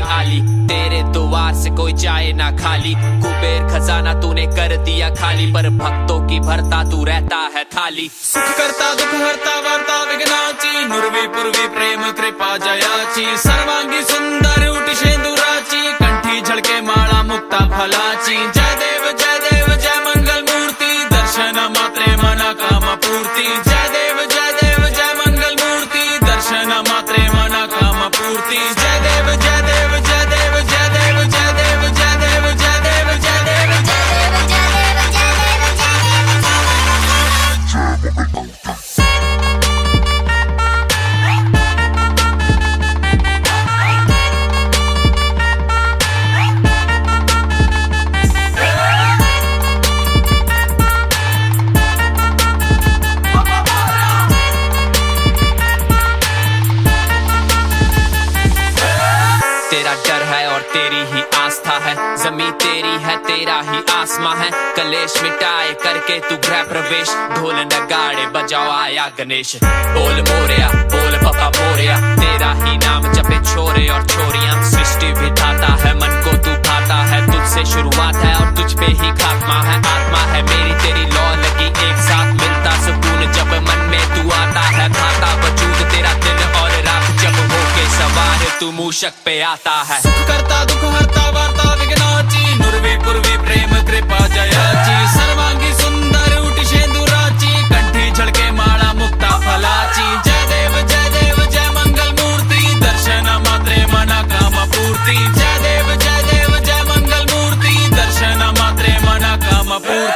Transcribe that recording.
आली, तेरे द्वार से कोई जाए ना खाली। कुबेर खजाना तूने कर दिया खाली, पर भक्तों की भरता तू रहता है थाली। सुख करता दुख हरता वार्ता विघ्नाची, नुरवी पूर्वी प्रेम कृपा जयाची। सर्वांगी सुंदर उटी शेंदुराची, कंठी झळके माळा मुक्ता फलाची। जय देव जय मंगल मूर्ती, दर्शन मात्रे मना काम पूर्ती। जय देव जय मंगल मूर्ती, दर्शन मात्रे मना काम पूर्ती। जय देव जय देव जय देव जय देव जय देव जय देव जय देव जय देव जय देव जय तेरा डर है और तेरी ही आस्था है, जमीन तेरी है तेरा ही आसमां है। कलेश मिटाए करके तू गृह प्रवेश, ढोल नगाड़े बजाओ आया गणेश। बोल मोरया बोल पापा मोरया, तेरा ही नाम जपे छोरे और छोरियां। सृष्टि विधाता है मन को तू भाता है, तुझसे शुरुआत है और तुझ पे ही खात्मा है। आत्मा है मेरी तेरी लौ लगी एक साथ, मिलता सुकून जब मन में तू आता है। खाता वजूद तेरा दिन और रात, जब होके सवार तू मूषक पे आता है। सुख करता दुख हरता वार्ता विघ्नाची, नुरवी पूर्वी प्रेम कृपा जयाची। सर्वांगी सुंदर उटी शेंदुराची, कंठी झळके माळा मुक्ता फलाची। जय देव जय मंगल मूर्ती, दर्शन मात्रे मना काम पूर्ती। जय देव जय मंगल मूर्ती, दर्शन मात्रे मना काम पूर्ती।